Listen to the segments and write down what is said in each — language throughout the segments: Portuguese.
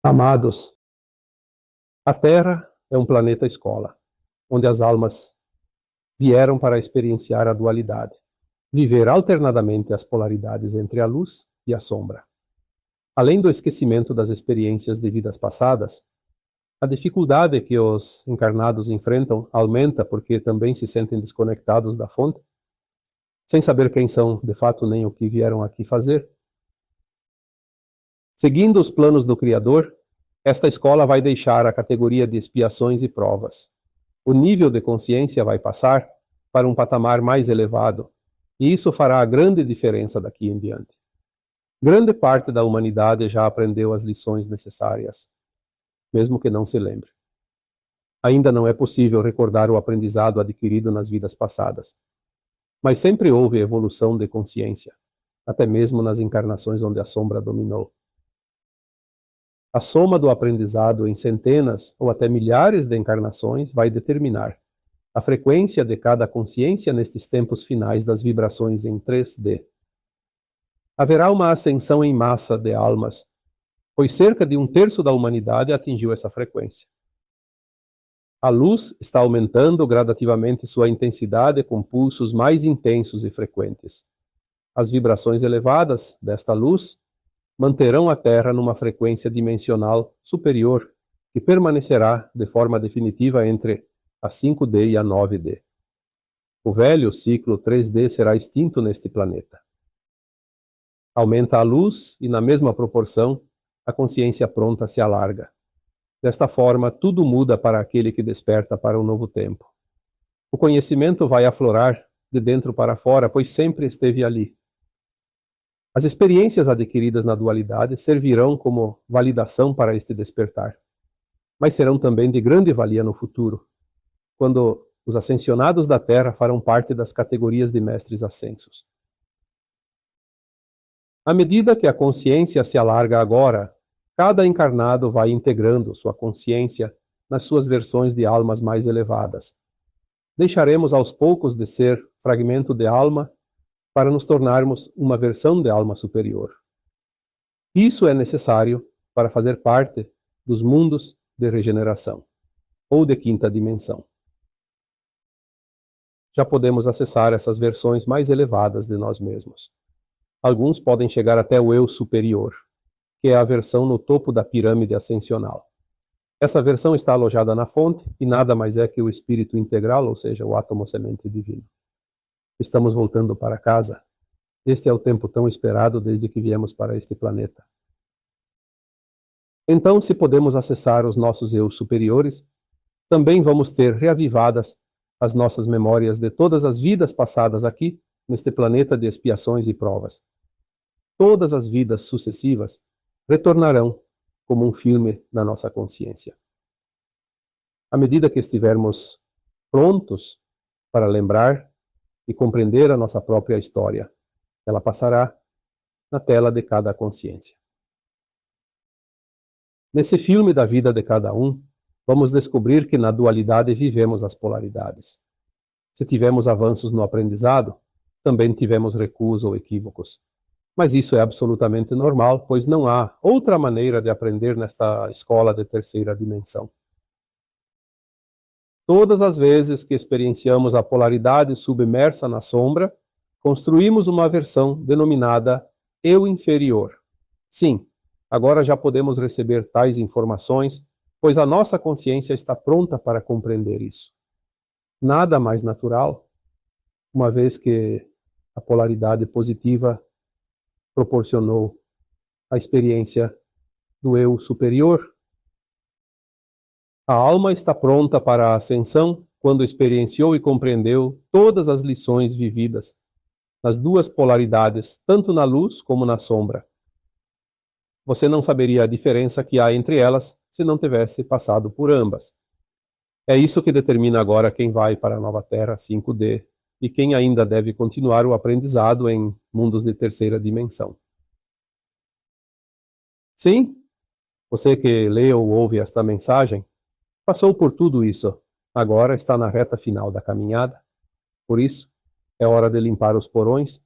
Amados, a Terra é um planeta escola, onde as almas vieram para experienciar a dualidade, viver alternadamente as polaridades entre a luz e a sombra. Além do esquecimento das experiências de vidas passadas, a dificuldade que os encarnados enfrentam aumenta porque também se sentem desconectados da fonte, sem saber quem são de fato nem o que vieram aqui fazer. Seguindo os planos do Criador, esta escola vai deixar a categoria de expiações e provas. O nível de consciência vai passar para um patamar mais elevado, e isso fará a grande diferença daqui em diante. Grande parte da humanidade já aprendeu as lições necessárias, mesmo que não se lembre. Ainda não é possível recordar o aprendizado adquirido nas vidas passadas, mas sempre houve evolução de consciência, até mesmo nas encarnações onde a sombra dominou. A soma do aprendizado em centenas ou até milhares de encarnações vai determinar a frequência de cada consciência nestes tempos finais das vibrações em 3D. Haverá uma ascensão em massa de almas, pois cerca de 1/3 da humanidade atingiu essa frequência. A luz está aumentando gradativamente sua intensidade com pulsos mais intensos e frequentes. As vibrações elevadas desta luz manterão a Terra numa frequência dimensional superior, que permanecerá de forma definitiva entre a 5D e a 9D. O velho ciclo 3D será extinto neste planeta. Aumenta a luz e, na mesma proporção, a consciência pronta se alarga. Desta forma, tudo muda para aquele que desperta para um novo tempo. O conhecimento vai aflorar de dentro para fora, pois sempre esteve ali. As experiências adquiridas na dualidade servirão como validação para este despertar, mas serão também de grande valia no futuro, quando os ascensionados da Terra farão parte das categorias de mestres ascensos. À medida que a consciência se alarga agora, cada encarnado vai integrando sua consciência nas suas versões de almas mais elevadas. Deixaremos aos poucos de ser fragmento de alma para nos tornarmos uma versão de alma superior. Isso é necessário para fazer parte dos mundos de regeneração, ou de quinta dimensão. Já podemos acessar essas versões mais elevadas de nós mesmos. Alguns podem chegar até o eu superior, que é a versão no topo da pirâmide ascensional. Essa versão está alojada na fonte e nada mais é que o espírito integral, ou seja, o átomo semente divino. Estamos voltando para casa. Este é o tempo tão esperado desde que viemos para este planeta. Então, se podemos acessar os nossos eus superiores, também vamos ter reavivadas as nossas memórias de todas as vidas passadas aqui, neste planeta de expiações e provas. Todas as vidas sucessivas retornarão como um filme na nossa consciência. À medida que estivermos prontos para lembrar e compreender a nossa própria história, ela passará na tela de cada consciência. Nesse filme da vida de cada um, vamos descobrir que na dualidade vivemos as polaridades. Se tivemos avanços no aprendizado, também tivemos recuos ou equívocos. Mas isso é absolutamente normal, pois não há outra maneira de aprender nesta escola de terceira dimensão. Todas as vezes que experienciamos a polaridade submersa na sombra, construímos uma versão denominada eu inferior. Sim, agora já podemos receber tais informações, pois a nossa consciência está pronta para compreender isso. Nada mais natural, uma vez que a polaridade positiva proporcionou a experiência do eu superior. A alma está pronta para a ascensão quando experienciou e compreendeu todas as lições vividas nas duas polaridades, tanto na luz como na sombra. Você não saberia a diferença que há entre elas se não tivesse passado por ambas. É isso que determina agora quem vai para a nova Terra 5D e quem ainda deve continuar o aprendizado em mundos de terceira dimensão. Sim, você que lê ou ouve esta mensagem, passou por tudo isso, agora está na reta final da caminhada. Por isso, é hora de limpar os porões,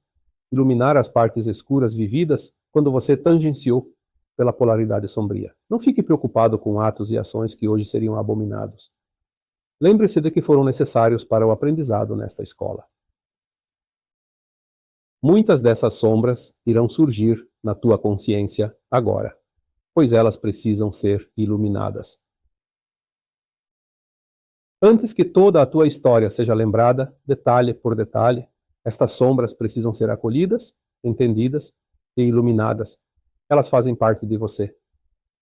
iluminar as partes escuras vividas quando você tangenciou pela polaridade sombria. Não fique preocupado com atos e ações que hoje seriam abominados. Lembre-se de que foram necessários para o aprendizado nesta escola. Muitas dessas sombras irão surgir na tua consciência agora, pois elas precisam ser iluminadas. Antes que toda a tua história seja lembrada, detalhe por detalhe, estas sombras precisam ser acolhidas, entendidas e iluminadas. Elas fazem parte de você.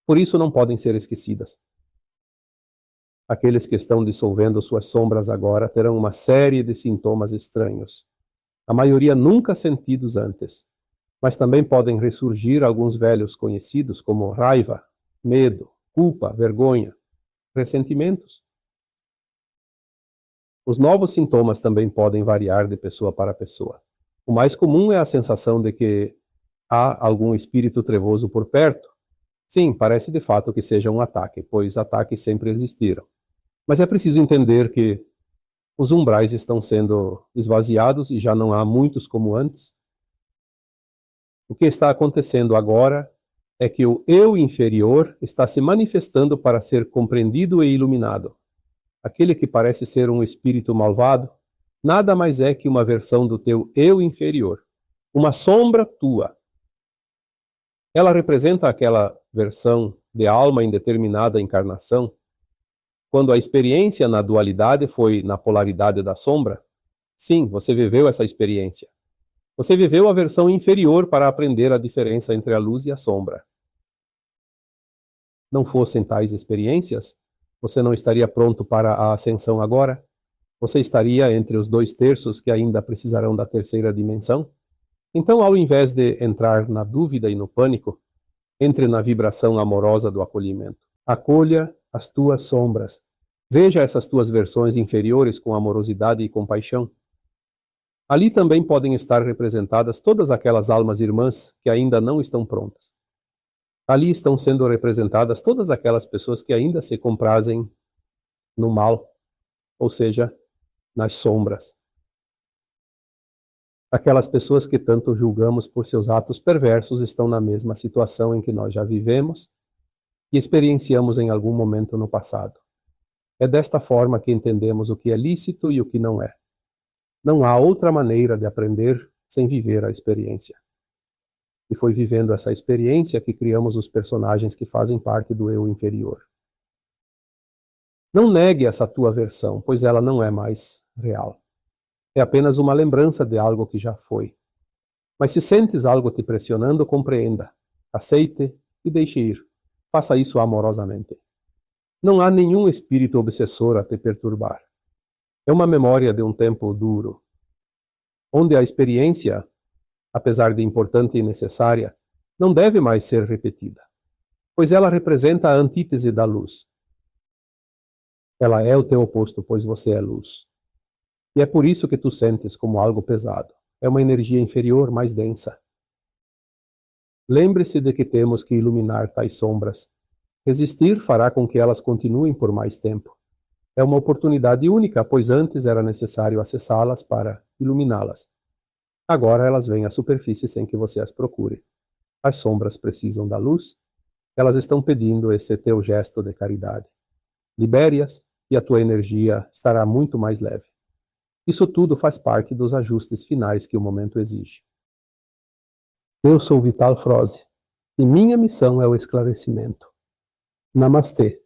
Por isso não podem ser esquecidas. Aqueles que estão dissolvendo suas sombras agora terão uma série de sintomas estranhos. A maioria nunca sentidos antes. Mas também podem ressurgir alguns velhos conhecidos como raiva, medo, culpa, vergonha, ressentimentos. Os novos sintomas também podem variar de pessoa para pessoa. O mais comum é a sensação de que há algum espírito trevoso por perto. Sim, parece de fato que seja um ataque, pois ataques sempre existiram. Mas é preciso entender que os umbrais estão sendo esvaziados e já não há muitos como antes. O que está acontecendo agora é que o eu inferior está se manifestando para ser compreendido e iluminado. Aquele que parece ser um espírito malvado, nada mais é que uma versão do teu eu inferior, uma sombra tua. Ela representa aquela versão de alma em determinada encarnação, quando a experiência na dualidade foi na polaridade da sombra. Sim, você viveu essa experiência. Você viveu a versão inferior para aprender a diferença entre a luz e a sombra. Não fossem tais experiências, você não estaria pronto para a ascensão agora? Você estaria entre os 2/3 que ainda precisarão da terceira dimensão? Então, ao invés de entrar na dúvida e no pânico, entre na vibração amorosa do acolhimento. Acolha as tuas sombras. Veja essas tuas versões inferiores com amorosidade e compaixão. Ali também podem estar representadas todas aquelas almas irmãs que ainda não estão prontas. Ali estão sendo representadas todas aquelas pessoas que ainda se comprazem no mal, ou seja, nas sombras. Aquelas pessoas que tanto julgamos por seus atos perversos estão na mesma situação em que nós já vivemos e experienciamos em algum momento no passado. É desta forma que entendemos o que é lícito e o que não é. Não há outra maneira de aprender sem viver a experiência. E foi vivendo essa experiência que criamos os personagens que fazem parte do eu inferior. Não negue essa tua versão, pois ela não é mais real. É apenas uma lembrança de algo que já foi. Mas se sentes algo te pressionando, compreenda, aceite e deixe ir. Faça isso amorosamente. Não há nenhum espírito obsessor a te perturbar. É uma memória de um tempo duro, onde a experiência, apesar de importante e necessária, não deve mais ser repetida, pois ela representa a antítese da luz. Ela é o teu oposto, pois você é luz. E é por isso que tu sentes como algo pesado. É uma energia inferior, mais densa. Lembre-se de que temos que iluminar tais sombras. Resistir fará com que elas continuem por mais tempo. É uma oportunidade única, pois antes era necessário acessá-las para iluminá-las. Agora elas vêm à superfície sem que você as procure. As sombras precisam da luz. Elas estão pedindo esse teu gesto de caridade. Libere-as e a tua energia estará muito mais leve. Isso tudo faz parte dos ajustes finais que o momento exige. Eu sou Vital Froze e minha missão é o esclarecimento. Namastê.